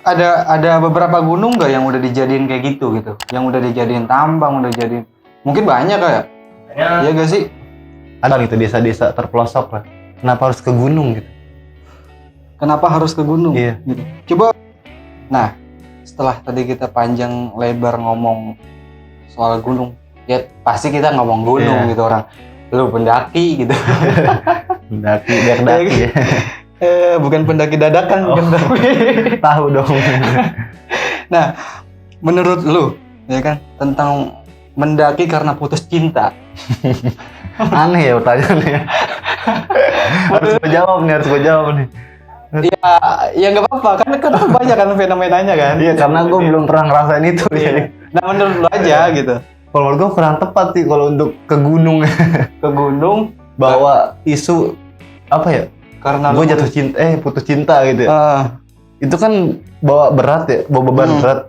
Ada beberapa gunung nggak yang udah dijadiin kayak gitu? Yang udah dijadiin tambang, udah jadiin. Mungkin banyak kayak. Iya gak sih? Ada gitu desa-desa terpelosok lah. Kenapa harus ke gunung gitu? Kenapa harus ke gunung? Iya. Gitu. Coba. Nah, setelah tadi kita panjang lebar ngomong soal gunung, ya pasti kita ngomong gunung gitu orang. Lu pendaki gitu. Pendaki, biar daki ya. Bukan pendaki dadakan, bukan pendaki. Tahu dong. Nah, menurut lu, ya kan, tentang mendaki karena putus cinta. Aneh ya pertanyaannya. harus gue jawab nih. Ya nggak apa-apa, kan banyak kan fenomenanya kan. Iya, karena gue belum pernah ngerasain itu. Iya. Nah, menurut lu aja gitu. Kalau menurut gue kurang tepat sih kalau untuk ke gunung. Ke gunung bawa isu apa ya? Karena gue jatuh cinta, putus cinta gitu ya. Itu kan bawa berat ya, bawa beban berat.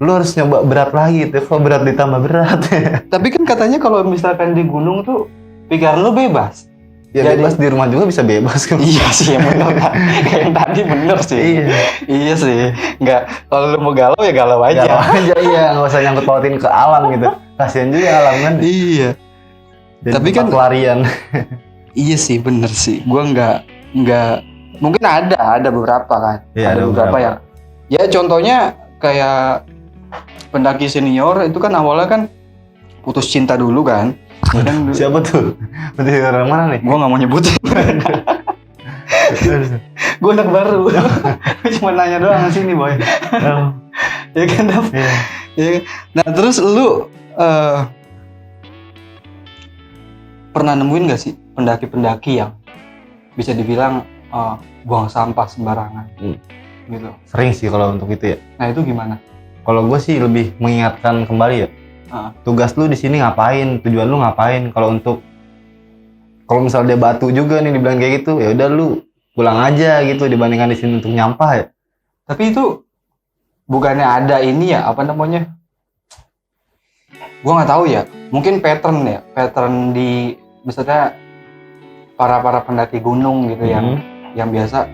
Lu harus nyoba berat lagi tuh, kalau berat ditambah berat. Tapi kan katanya kalau misalkan di gunung tuh pikiran lu bebas. Ya jadi, bebas di rumah juga bisa bebas kan. Iya sih, yang bener kan. Yang tadi bener sih. Iya sih. Enggak, kalau lu mau galau ya galau aja. Galau aja, iya, nggak usah nyangkut pautin ke alam gitu. Kasian juga alam kan. Iya. Jadi tapi kan pelarian. Iya sih, bener sih. Gua enggak mungkin ada beberapa kan. Iya, ada beberapa yang ya contohnya kayak pendaki senior itu kan awalnya kan putus cinta dulu kan. Siapa tuh? Pendaki orang mana nih? Gua nggak mau nyebutin. Gua anak baru. Cuma nanya doang sini boy. Ya kan Dap? Ya. Nah terus lu pernah nemuin gak sih pendaki-pendaki yang bisa dibilang buang sampah sembarangan gitu? Sering sih kalau untuk itu ya. Nah itu gimana? Kalau gue sih lebih mengingatkan kembali ya. Tugas lu di sini ngapain? Tujuan lu ngapain? Kalau misal dia batu juga nih dibilang kayak gitu, ya udah lu pulang aja gitu dibandingkan di sini untuk nyampah ya. Tapi itu bukannya ada ini ya, apa namanya? Gua nggak tahu ya. Mungkin pattern di misalnya para pendaki gunung gitu yang biasa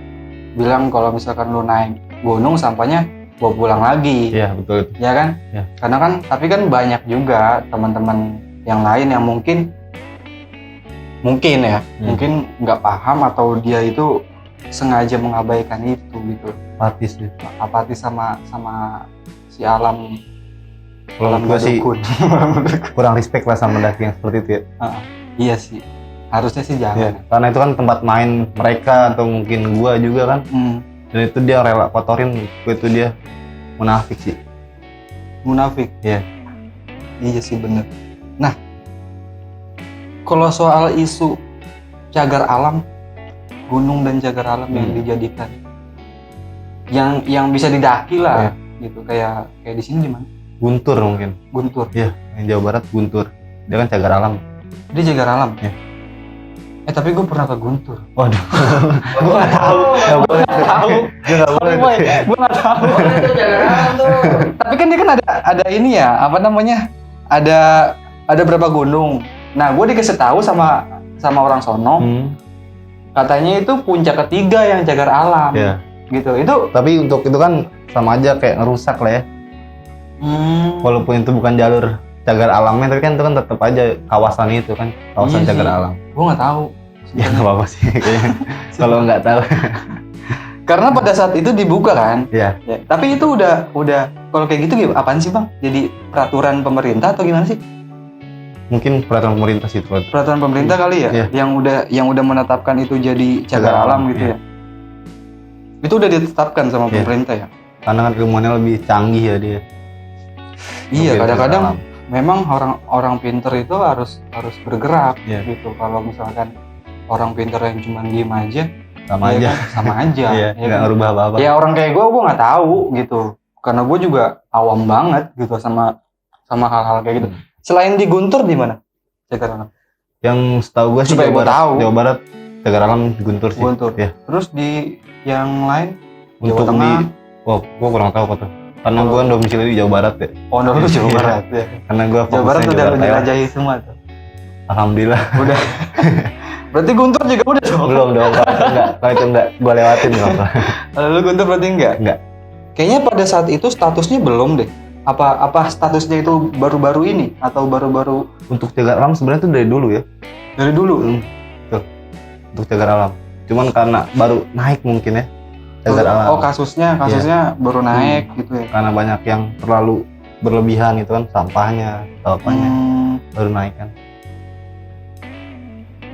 bilang kalau misalkan lu naik gunung sampahnya bawa pulang lagi. Iya, betul. Ya kan? Ya. Karena kan tapi kan banyak juga teman-teman yang lain yang mungkin mungkin nggak paham atau dia itu sengaja mengabaikan itu gitu. Apatis sama si alam. Kalau gue sih kurang respect lah sama pendaki yang seperti itu ya. Iya sih. Harusnya sih jangan. Ya, karena itu kan tempat main mereka atau mungkin gua juga kan. Dan itu dia rela kotorin, itu dia munafik sih. Munafik? Iya. Iya sih bener. Nah, kalau soal isu cagar alam, gunung dan cagar alam yang dijadikan, yang bisa didaki lah, gitu. Kayak di sini di mana? Guntur mungkin. Guntur. Iya, yang Jawa Barat Guntur. Dia kan cagar alam. Dia cagar alam? Iya. Tapi gue pernah ke Guntur. Waduh. Gue nggak tahu. Gue nggak tahu. Gue nggak tahu. Tapi kan dia kan ada ini ya, apa namanya? Ada berapa gunung. Nah, gue dikasih tahu sama orang sono. Katanya itu puncak ketiga yang cagar alam. Iya. Gitu. Itu. Tapi untuk itu kan sama aja kayak ngerusak lah ya. Walaupun itu bukan jalur cagar alamnya, tapi kan itu kan tetap aja kawasan itu kan, kawasan cagar alam. Gue nggak tahu. Ya nggak apa-apa sih kayaknya. Kalau nggak tahu. Karena pada saat itu dibuka kan. Iya. Ya, tapi itu udah kalau kayak gitu apaan sih bang? Jadi peraturan pemerintah atau gimana sih? Mungkin peraturan pemerintah sih. Peraturan pemerintah kali ya. Iya. Yang udah menetapkan itu jadi cagar alam gitu ya. Itu udah ditetapkan sama pemerintah ya. Karena kan ilmuannya lebih canggih ya dia. Iya, kadang-kadang memang orang pinter itu harus bergerak gitu. Kalau misalkan orang pinter yang cuma diem aja, sama aja. Iya, nggak ngerubah apa-apa. Ya orang kayak gue nggak tahu gitu. Karena gue juga awam banget gitu sama hal-hal kayak gitu. Selain di Guntur di mana cagar alam? Yang setahu gue sih Jawa Barat cagar alam Guntur sih. Guntur. Ya. Terus di yang lain? Untuk Jawa Tengah. Gue kurang tahu apa tuh. Karena gue domisili di Jawa Barat ya. Oh, lu Jawa Barat ya. Karena gue Jawa Barat udah menjelajahi semua tuh. Alhamdulillah. Udah. Berarti Guntur juga udah dong? Belum dong, kalau itu enggak gue lewatin apa. Kalau lu Guntur berarti enggak? Enggak. Kayaknya pada saat itu statusnya belum deh. Apa statusnya itu baru-baru ini atau baru-baru? Untuk cagar alam sebenarnya itu dari dulu ya. Dari dulu. Betul. Untuk cagar alam. Cuman karena baru naik mungkin ya cagar alam. Oh, kasusnya baru naik gitu ya. Karena banyak yang terlalu berlebihan itu kan, sampahnya atau apanya baru naik kan.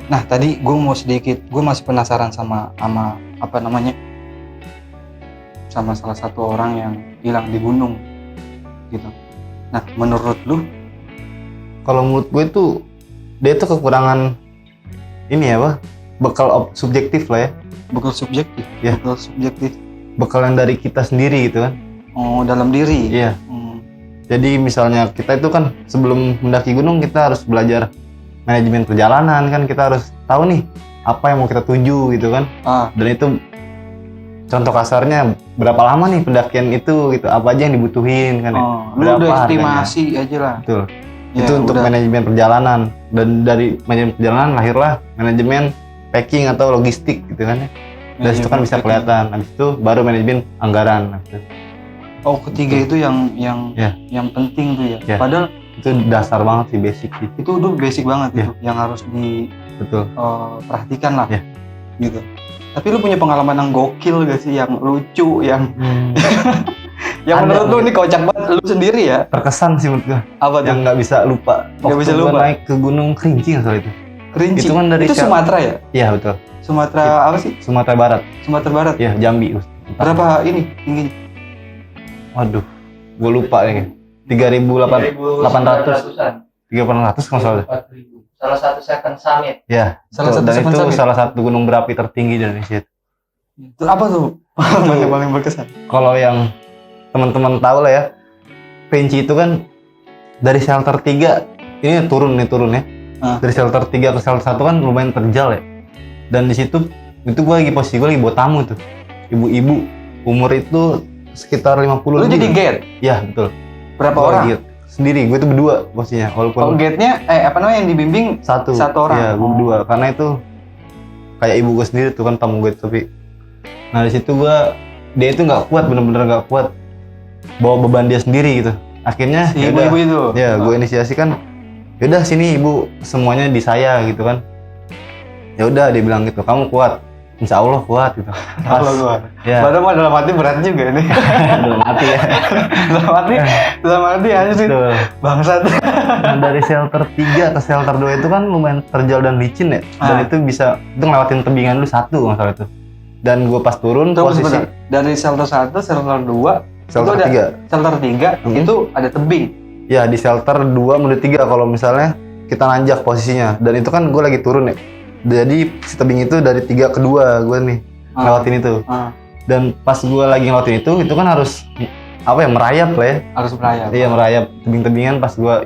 Nah, tadi gue masih penasaran sama apa namanya, sama salah satu orang yang hilang di gunung gitu. Nah, menurut lu? Kalau menurut gue itu dia itu kekurangan ini ya, bekal subjektif lah ya. Bekal subjektif. Ya. Bekal subjektif. Bekal yang dari kita sendiri gitu kan. Oh, dalam diri. Iya. Jadi misalnya kita itu kan sebelum mendaki gunung kita harus belajar manajemen perjalanan kan, kita harus tahu nih apa yang mau kita tuju gitu kan. Dan itu contoh kasarnya berapa lama nih pendakian itu gitu, apa aja yang dibutuhin kan ya. Lu udah estimasi aja lah. Betul. Ya, itu untuk manajemen perjalanan, dan dari manajemen perjalanan lahirlah manajemen packing atau logistik gitu kan ya. Dari situ kan bisa kelihatan. Habis itu baru manajemen anggaran. Oh, ketiga itu yang penting tuh ya. Padahal itu dasar banget sih, basic sih. Itu udah basic banget itu yang harus perhatikan lah. Gitu. Tapi lu punya pengalaman yang gokil gak sih, yang lucu, yang yang menurut lu ini kocak banget, lu sendiri ya? Terkesan sih menurut gua. Apa tuh? Yang nggak bisa lupa. Nggak bisa lupa. Naik ke Gunung Kerinci soal itu. Kerinci. Itu kan dari Sumatera ya? Iya, betul. Sumatera apa sih? Sumatera Barat. Sumatera Barat. Iya, Jambi. Berapa ini tingginya? Waduh, gue lupa ya. 3.800. 3.800 kalau salah. Salah satu second summit. Ya, dan itu salah satu gunung berapi tertinggi di Indonesia. Itu apa tuh? Yang paling berkesan. Kalau yang teman-teman tahu lah ya, Kerinci itu kan dari shelter 3 ini turun ya. Dari shelter 3 ke shelter 1 kan lumayan terjal ya. Dan di situ itu gue lagi bawa tamu tuh. Ibu-ibu umur itu sekitar 50. Lu jadi guide? Iya, betul. Berapa orang? Guide. Sendiri, gue itu berdua posisinya. Walaupun guide-nya yang dibimbing satu orang? Iya, gue berdua. Karena itu kayak ibu gue sendiri tuh kan tamu gue, tapi nah di situ dia itu nggak kuat, bener-bener nggak kuat bawa beban dia sendiri gitu. Akhirnya si ibu-ibu itu? Ya, gue inisiasi kan, yaudah sini ibu, semuanya di saya gitu kan. Ya udah, dia bilang gitu, kamu kuat. Insya Allah kuat gitu. Allah kuat. Ya. Padahal mah dalam hati berat juga ini. Dalam hati ya. dalam hati aja sih. Bangsat. Nah, dari shelter 3 ke shelter 2 itu kan lumayan terjal dan licin ya. Dan itu ngelewatin tebingan dulu satu masalah itu. Dan gue pas turun posisi dari shelter 1, shelter 2, shelter 3. Shelter 3 itu ada tebing. Ya, di shelter 2 menuju 3 kalau misalnya kita nanjak posisinya. Dan itu kan gue lagi turun ya. Jadi si tebing itu dari 3 ke 2 gue nih ngelewatin itu. Dan pas gue lagi ngelewatin itu kan harus merayap lah ya. Harus merayap. Iya, merayap tebing-tebingan. Pas gue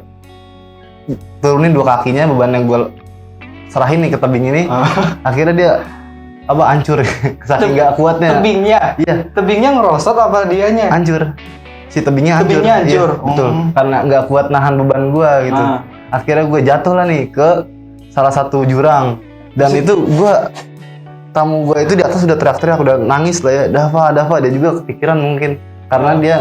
turunin 2 kakinya, beban yang gue serahin nih ke tebing ini, akhirnya dia hancur. Saking nggak kuatnya. Tebingnya? Iya. Tebingnya ngerosot apa dianya? Hancur. Si tebingnya hancur. Tebingnya hancur. Iya, betul. Karena nggak kuat nahan beban gue gitu. Akhirnya gue jatuh lah nih ke salah satu jurang. Dan itu tamu gue itu di atas udah teriak-teriak, udah nangis lah ya, Dava, dia juga kepikiran mungkin karena dia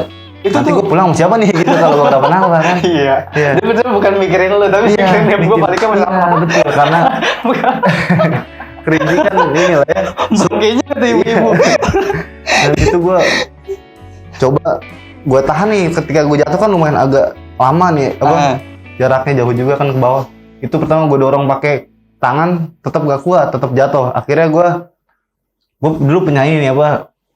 itu nanti gue pulang sama siapa nih gitu kalau gue kenapa kan. Iya. Dia betul bukan mikirin lu, tapi mikirin dia gue baliknya bersama. Betul, karena Kerinci kan ini lah ya, kayaknya kata ibu-ibu. Dan itu gue coba gue tahan nih, ketika gue jatuh kan lumayan agak lama nih, jaraknya jauh juga kan ke bawah. Itu pertama gue dorong pakai tangan, tetap gak kuat, tetap jatuh. Akhirnya gue dulu penyanyi nih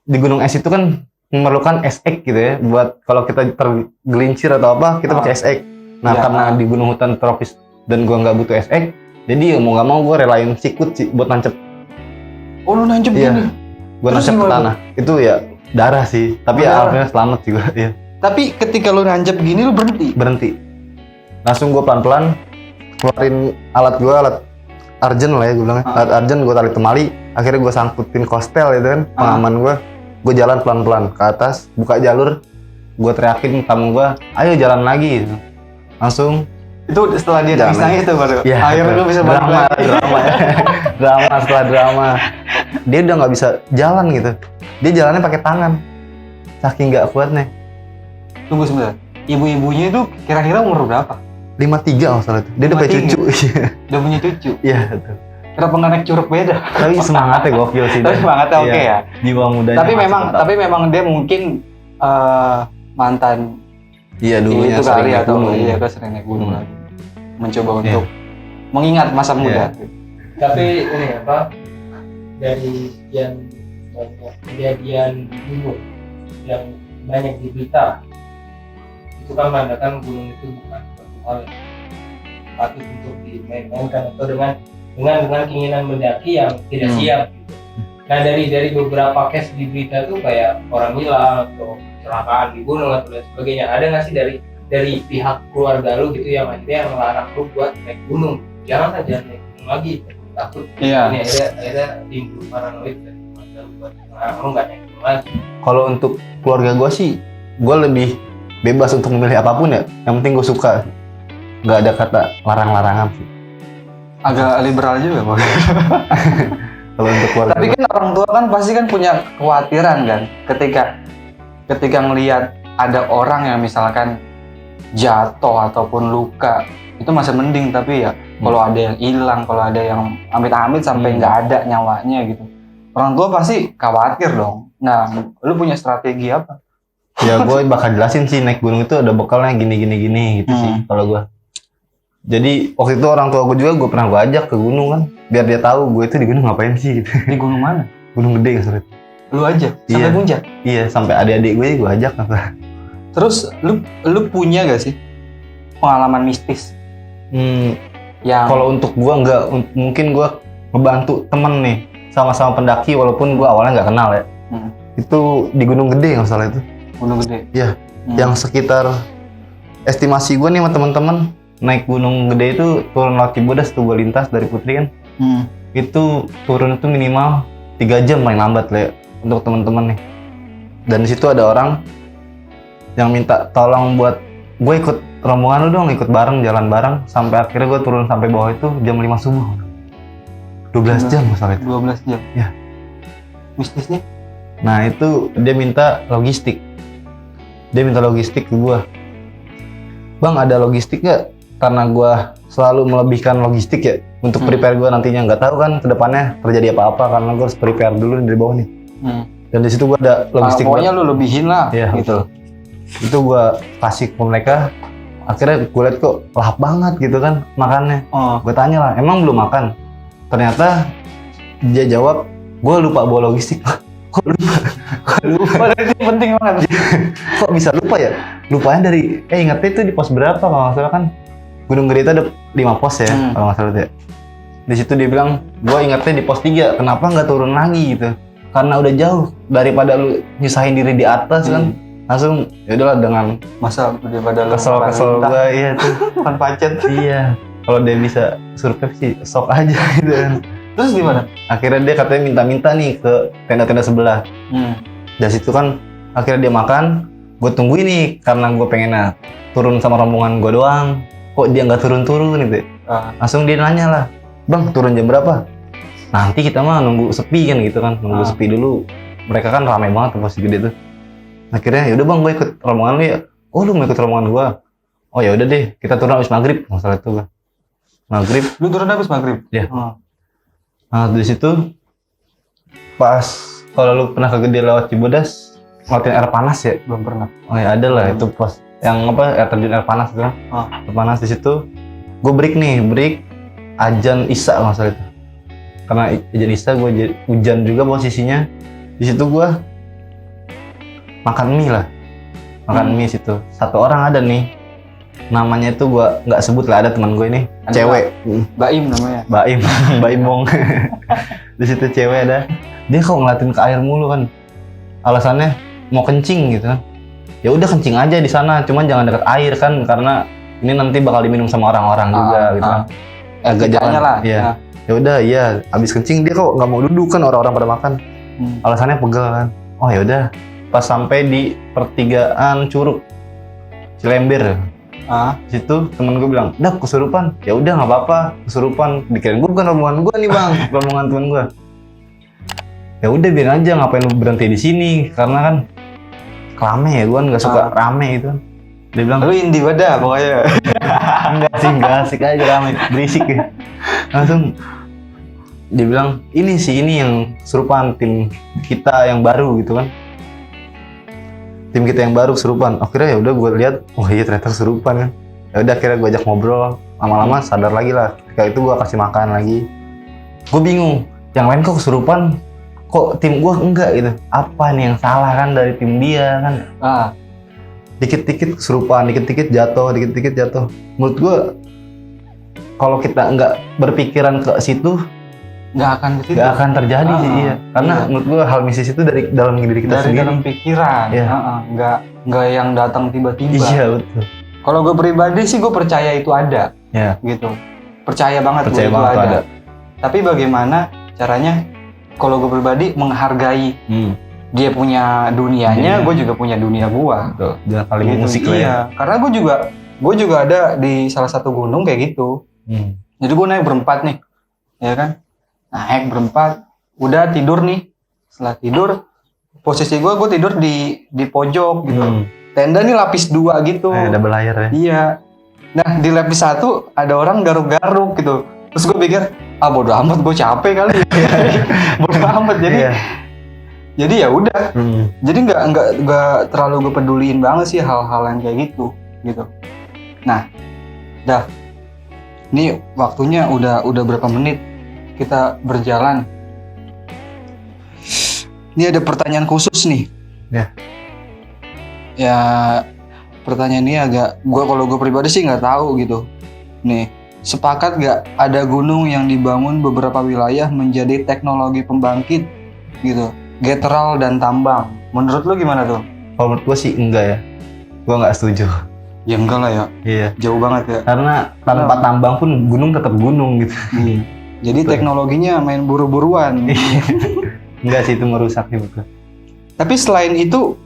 di gunung es itu kan memerlukan SX gitu ya, buat kalau kita tergelincir atau apa kita pakai SX. Nah karena di gunung hutan tropis dan gue nggak butuh SX, jadi mau nggak mau gue relain sikut sih buat nancep. Oh, lu nancep gini? Gue nancep ke tanah. Itu ya darah sih, tapi ya alhamdulillah selamat sih gue. Iya. Tapi ketika lu nancep gini lu berhenti? Langsung gue pelan-pelan keluarin alat Arjen lah ya, gue bilangnya. Alat Arjen gue tarik temali, akhirnya gue sangkutin kostel itu kan, pengaman gue jalan pelan-pelan ke atas, buka jalur, gue teriakin tamu gue, ayo jalan lagi. Langsung itu setelah dia nangis tuh baru ya, akhirnya lu bisa drama setelah drama dia udah nggak bisa jalan gitu, dia jalannya pakai tangan saking nggak kuatnya. Tunggu sebentar. Ibu-ibunya itu kira-kira umur berapa? 53 masalah itu. Dia udah punya 53. cucu. Udah punya cucu. Iya betul. Kenapa nggak naik curug beda? Tapi semangatnya gokil sih. Tapi semangatnya oke Iya. ya. Jiwa mudanya. Tapi masih memang, tetap. tapi memang dia mungkin mantan iya dulunya itu sering kali naik atau gunung. iya kan sering naik gunung Hmm. lagi. Mencoba Iya. untuk mengingat masa muda. Tapi ini apa? Dari sekian banyak kejadian gunung yang banyak di berita, itu kan menandakan gunung itu bukan suatu hal yang patut untuk dimain-mainkan atau dengan keinginan mendaki yang tidak siap gitu. Nah dari beberapa case di berita tuh kayak orang hilang atau kecelakaan di gunung atau lain sebagainya. Ada nggak sih dari pihak keluarga lu gitu yang akhirnya melarang lu buat naik gunung? Jangan naik gunung lagi, takut. Iya. Ini akhirnya timbul paranoid dan keluarga lu buat melarang lu nggak naik gunung lagi. Kalau untuk keluarga gue sih, gue lebih bebas untuk memilih apapun ya. Yang penting gue suka. Nggak ada kata larang-larangan sih. Agak liberal juga Pak. Kalau untuk keluarga Tapi kan orang tua kan pasti kan punya kekhawatiran kan ketika ngelihat ada orang yang misalkan jatuh ataupun luka itu masih mending, tapi ya kalau ada yang hilang, kalau ada yang amit-amit sampai nggak ada nyawanya gitu, orang tua pasti khawatir dong. Nah, lu punya strategi apa? ya gue bakal jelasin sih naik gunung itu ada bekalnya gini gitu sih kalau gue. Jadi waktu itu orang tua gue juga gue pernah gue ajak ke gunung kan, biar dia tahu gue itu di gunung ngapain sih gitu. Di gunung mana? Gunung gede kan sulit. Lu aja sampai Iya. puncak. Iya sampai adik-adik gue ajak kan. Terus lu punya gak sih pengalaman mistis yang Kalau untuk gue nggak, mungkin gue ngebantu temen nih sama-sama pendaki walaupun gue awalnya nggak kenal ya. Itu di Gunung Gede nggak salah itu. gunung gede? Iya. Yang sekitar estimasi gue nih sama teman-teman naik Gunung Gede itu turun lewat Cibodas tuh gue lintas dari Putri kan. Itu turun itu minimal 3 jam paling lambat lah ya, untuk teman-teman nih. Dan di situ ada orang yang minta tolong buat gue ikut rombongan lu dong, ikut bareng, jalan bareng sampai akhirnya gue turun sampai bawah itu jam 5 subuh. 12 jam masalah itu. 12 jam. Ya. Mistisnya? Nah itu dia minta logistik. Dia minta logistik ke gue. Bang ada logistik nggak? Karena gue selalu melebihkan logistik ya untuk prepare gue nantinya. Nggak tahu kan kedepannya terjadi apa-apa karena gue harus prepare dulu dari bawah nih. Dan di situ gue ada logistik. Pokoknya lu lebihin lah. Iya gitu. Itu gue kasih ke mereka. Akhirnya gue liat kok lahap banget gitu kan makannya. Gue tanya lah, emang belum makan? Ternyata dia jawab, gue lupa bawa logistik. Kok lupa? Padahal itu penting banget. Kok bisa lupa ya? Lupanya dari, ingatnya itu di pos berapa kalau nggak salah kan? Gunung Gede itu ada 5 pos ya, kalau nggak salah ya. Di situ dia bilang, gue ingatnya di pos 3, kenapa nggak turun lagi gitu? Karena udah jauh, daripada lu nyusahin diri di atas kan, langsung ya udahlah dengan Masa daripada lu kesel gue, iya tuh. kan pacet. Iya, kalau dia bisa survive sih, sok aja gitu kan. Terus gimana? Akhirnya dia katanya minta-minta nih ke tenda-tenda sebelah. Dari situ kan akhirnya dia makan, gue tungguin nih karena gue pengen turun sama rombongan gue doang. Kok dia nggak turun-turun gitu? Langsung dia nanya lah, bang turun jam berapa? Nanti kita mah nunggu sepi kan gitu kan, nunggu sepi dulu. Mereka kan ramai banget tempat gede tuh. Akhirnya yaudah bang gue ikut rombongan lu ya. Oh lu mau ikut rombongan gue? Oh ya udah deh, kita turun habis maghrib. Masalah itu gue. Maghrib. Lu turun habis maghrib? Iya. Nah di situ pas kalau lu pernah ke Gede lewat Cibodas ngeliatin air panas ya? Belum pernah. Oh ya ada lah itu pas yang apa air terjun air panas itu kan? Air panas di situ. Gue break azan Isya nggak salah itu. Karena azan Isya gue hujan juga posisinya. Di situ gue makan mie lah. Makan mie situ. Satu orang ada nih. Namanya itu gue nggak sebut lah, ada teman gue ini Ada cewek. Baim namanya. Baim Bong. Di situ cewek ada. Dia kok ngeliatin ke air mulu kan. Alasannya mau kencing gitu kan. Ya udah kencing aja di sana, cuman jangan dekat air kan karena ini nanti bakal diminum sama orang-orang juga gitu kan. Agak jalan lah. Iya. Ya udah iya, abis kencing dia kok nggak mau duduk kan orang-orang pada makan. Alasannya pegel kan. Oh ya udah. Pas sampai di pertigaan Curug Cilember. Situ temen gue bilang, "Dap kesurupan." Ya udah nggak apa-apa, kesurupan. Dikirain gue bukan rombongan gue nih bang, rombongan temen gue. Ya udah biarin aja, ngapain lu berhenti di sini? Karena kan rame ya, gue kan nggak suka rame itu. Dia bilang, Lu indie beda pokoknya. enggak asik aja rame, berisik ya. Langsung dia bilang, ini yang serupan tim kita yang baru gitu kan. Tim kita yang baru serupan. Akhirnya ya udah gue lihat, oh iya ternyata serupan kan. Ya udah akhirnya gue ajak ngobrol, lama-lama sadar lagi lah. Kayak itu gue kasih makan lagi. Gue bingung, yang lain kok kesurupan, kok tim gue enggak gitu. Apa nih yang salah kan dari tim dia kan? Dikit-dikit kesurupan, dikit-dikit jatuh. Menurut gue, kalau kita enggak berpikiran ke situ, nggak akan terjadi sih. Iya. Karena menurut gue hal mistis itu dari dalam diri kita dari sendiri. dalam pikiran. Iya. Nggak yang datang tiba-tiba. Iya betul. Kalau gue pribadi sih gue percaya itu ada. Iya. Gitu. Percaya banget Percaya itu banget ada. Tapi bagaimana caranya? Kalau gue pribadi menghargai dia punya dunianya, gue juga punya dunia gue. Betul. Jangan saling musik lah ya. Iya. Karena gue juga ada di salah satu gunung kayak gitu. Jadi gue naik berempat nih, ya kan? Naik berempat, udah tidur nih. Setelah tidur, posisi gue tidur di pojok gitu. Tenda nih lapis 2 gitu. Double layer ya. Iya. Nah di lapis 1 ada orang garuk-garuk gitu. Terus gue pikir, bodo amat, gue capek kali. Bodo amat. Jadi ya udah. Jadi nggak terlalu gue peduliin banget sih hal-hal yang kayak gitu. Nah, dah. Ini waktunya udah berapa menit kita berjalan. Ini ada pertanyaan khusus nih. Ya pertanyaan ini kalau gue pribadi sih nggak tahu gitu. Nih, sepakat nggak ada gunung yang dibangun beberapa wilayah menjadi teknologi pembangkit gitu, geteral dan tambang. Menurut lo gimana tuh? Kalau menurut gue sih enggak ya. Gue nggak setuju. Ya enggak lah ya. Iya. Jauh banget ya. Karena tanpa tambang pun gunung tetap gunung gitu. Jadi teknologinya main buru-buruan. Enggak sih, itu merusaknya betul. Tapi selain itu,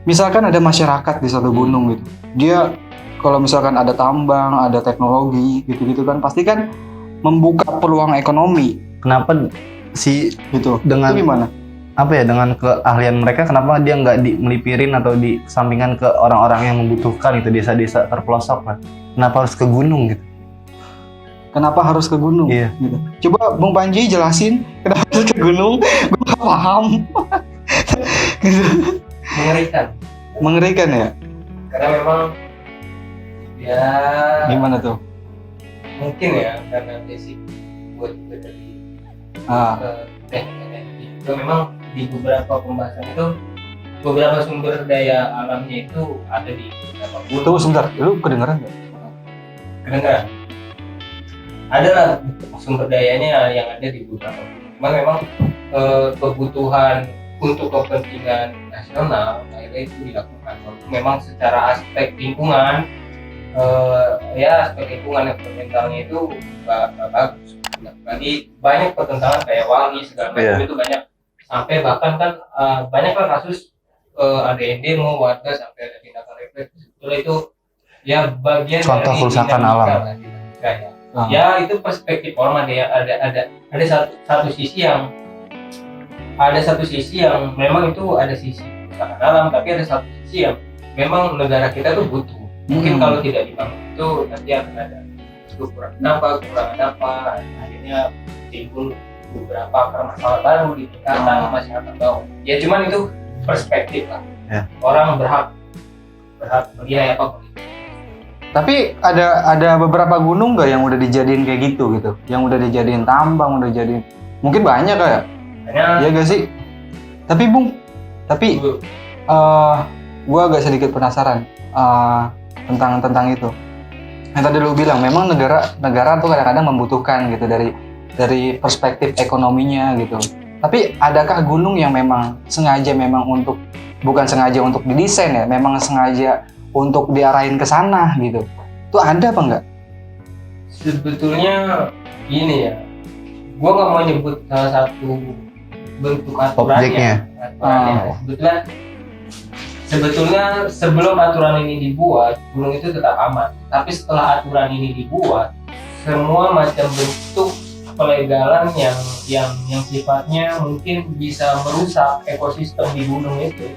misalkan ada masyarakat di satu gunung gitu, dia kalau misalkan ada tambang, ada teknologi gitu-gitu kan, pasti kan membuka peluang ekonomi. Kenapa sih Gitu? dengan Itu gimana? apa ya, dengan keahlian mereka, kenapa dia nggak melipirin atau disampingkan ke orang-orang yang membutuhkan itu, desa-desa terpelosok lah? Kenapa harus ke gunung gitu? Kenapa harus ke gunung? Iya. Gitu. Coba Bung Panji jelasin kenapa harus ke gunung. Gue nggak paham. Gitu. Mengerikan ya? Karena memang ya Gimana tuh? mungkin ya karena basic buat juga dari teknik energi itu memang di beberapa pembahasan itu beberapa sumber daya alamnya itu ada di beberapa gunung. Tunggu sebentar, lu kedengeran nggak? Kedengaran? Ada lah sumber dayanya yang ada di beberapa gunung. Cuman memang kebutuhan untuk kepentingan nasional akhirnya itu dilakukan. Memang secara aspek lingkungan, aspek lingkungan environmentalnya itu nggak bagus. Lagi banyak pertentangan kayak wangi segala macam itu banyak, sampai bahkan kan banyaklah kasus ada yang demo warga sampai ada tindakan represif. Sebetulnya itu ya bagian contoh dari kerusakan dinamika alam. lah, dinamika ya. Ya itu perspektif orang ada satu sisi yang memang itu ada sisi kerusakan alam, tapi ada satu sisi yang memang negara kita tuh butuh. Mungkin kalau tidak dibangun itu nanti akan ada kekurangan apa, akhirnya timbul beberapa permasalahan baru di tingkatan masyarakat bawah. Ya cuman itu perspektif lah. Ya. Orang berhak menilai apapun. Tapi ada beberapa gunung nggak yang udah dijadiin kayak gitu, yang udah dijadiin tambang, udah dijadiin, mungkin banyak kayak, ya gak sih? Tapi gue agak sedikit penasaran tentang itu. Yang tadi lu bilang memang negara tuh kadang-kadang membutuhkan gitu dari perspektif ekonominya gitu. Tapi adakah gunung yang memang bukan sengaja untuk didesain ya, memang sengaja untuk diarahin ke sana gitu? Itu ada apa enggak? Sebetulnya gini ya, gua nggak mau nyebut salah satu bentuk aturannya. Sebetulnya sebelum aturan ini dibuat, gunung itu tetap aman. Tapi setelah aturan ini dibuat, semua macam bentuk pelegalan yang sifatnya mungkin bisa merusak ekosistem di gunung itu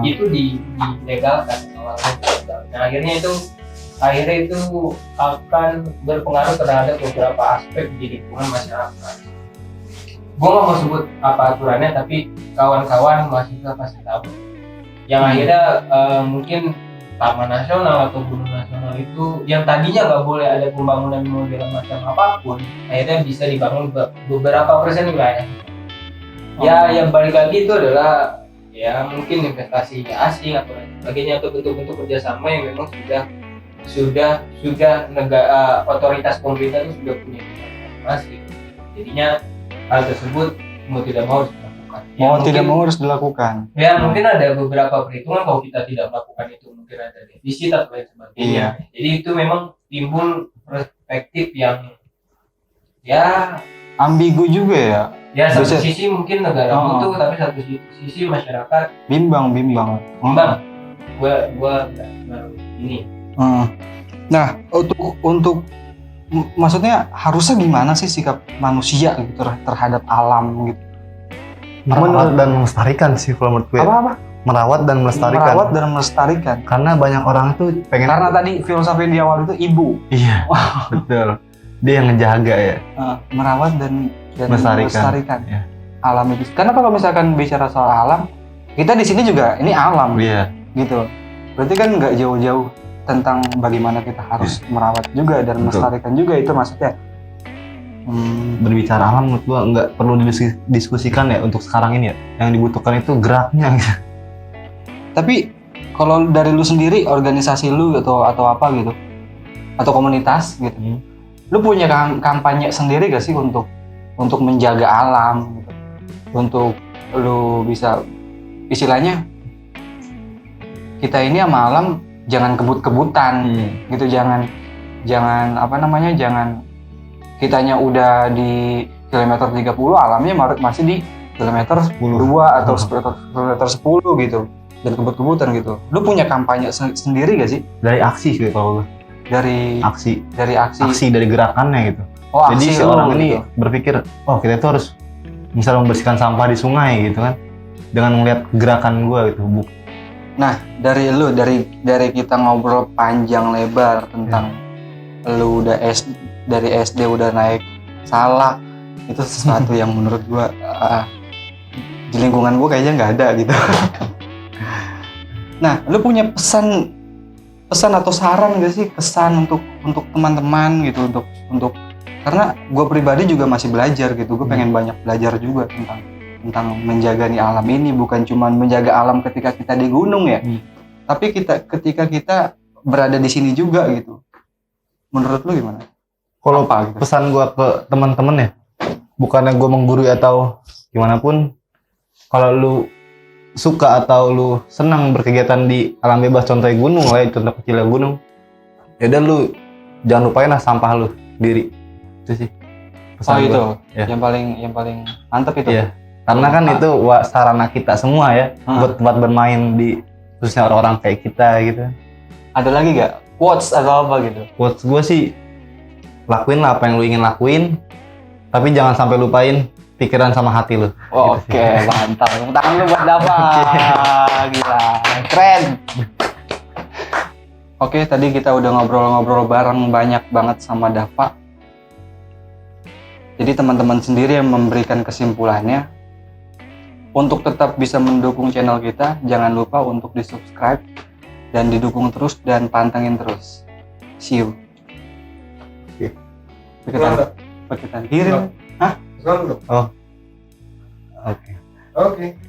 itu dilegalkan awalnya. Nah akhirnya itu akan berpengaruh terhadap beberapa aspek di lingkungan masyarakat. Gue nggak mau sebut apa aturannya, tapi kawan-kawan mahasiswa pasti tahu. Yang akhirnya mungkin taman nasional atau gunung nasional itu yang tadinya nggak boleh ada pembangunan model macam apapun, akhirnya bisa dibangun beberapa persen wilayah. Ya, yang balik lagi itu adalah ya mungkin investasi asing atau lain sebagainya, atau bentuk-bentuk kerjasama yang memang sudah negara otoritas pemerintah itu sudah punya masing-masing. Jadinya hal tersebut mau tidak mau harus dilakukan. Tidak mau harus dilakukan. Ya mungkin ada beberapa perhitungan kalau kita tidak melakukan itu mungkin ada defisit atau lain sebagainya. Jadi itu memang timbul perspektif yang ya ambigu juga ya. Ya satu sisi mungkin negara butuh, tapi satu sisi masyarakat bimbang. Gua baru ini. Nah, untuk maksudnya harusnya gimana sih sikap manusia gitu terhadap alam gitu? Merawat dan melestarikan sih kalau menurut gue. Apa? Merawat dan melestarikan. Karena banyak orang tuh pengen. Karena tadi filosofi di awal itu ibu. Iya. Betul. Dia yang ngejaga ya. Merawat dan melestarikan ya. Alam itu. Karena kalau misalkan bicara soal alam, kita di sini juga ini alam. Iya. Gitu. Berarti kan nggak jauh-jauh tentang bagaimana kita harus merawat juga dan melestarikan juga, itu maksudnya. Berbicara alam menurut gua nggak perlu didiskusikan ya untuk sekarang ini ya. Yang dibutuhkan itu geraknya. Tapi kalau dari lu sendiri, organisasi lu atau apa gitu, atau komunitas gitu, lu punya kampanye sendiri gak sih untuk menjaga alam gitu? Untuk lu bisa istilahnya kita ini sama alam jangan kebut-kebutan gitu, jangan kitanya udah di kilometer 30, alamnya masih di kilometer 2 atau kilometer 10 gitu, dan kebut-kebutan gitu. Lu punya kampanye sendiri gak sih? Dari aksi sih kalau gue. Dari aksi dari gerakannya gitu. Jadi si orang ini berpikir, oh kita tuh harus misal membersihkan sampah di sungai gitu kan, dengan melihat gerakan gue gitu. Nah, dari kita ngobrol panjang lebar tentang lu udah dari SD udah naik salak, itu sesuatu yang menurut gua di lingkungan gua kayaknya nggak ada gitu. Nah, lu punya pesan atau saran gak sih, kesan untuk teman-teman gitu, untuk karena gua pribadi juga masih belajar gitu, gua pengen banyak belajar juga tentang menjaga nih alam ini, bukan cuma menjaga alam ketika kita di gunung ya, tapi ketika kita berada di sini juga gitu. Menurut lu gimana? Kalau gitu? Pesan gua ke teman-teman ya, bukannya gua menggurui atau gimana pun, kalau lu suka atau lu senang berkegiatan di alam bebas, contohnya gunung lah ya, contoh kecilnya gunung, ya udah lu jangan lupain lah sampah lu diri, itu sih pesan itu ya. yang paling mantap itu ya. Karena kan itu sarana kita semua ya, buat tempat bermain di khususnya orang-orang kayak kita gitu. Ada lagi gak quotes atau apa gitu? Quotes gue sih, lakuin lah apa yang lu ingin lakuin, tapi jangan sampai lupain pikiran sama hati lu. Oh, gitu. Oke, mantap. Tangan lu buat Dava. Gila, keren. Oke, tadi kita udah ngobrol-ngobrol bareng banyak banget sama Dava. Jadi teman-teman sendiri yang memberikan kesimpulannya. Untuk tetap bisa mendukung channel kita, jangan lupa untuk di-subscribe dan didukung terus dan pantengin terus. See you. Paketan kiri. Hah? Oh. Oke.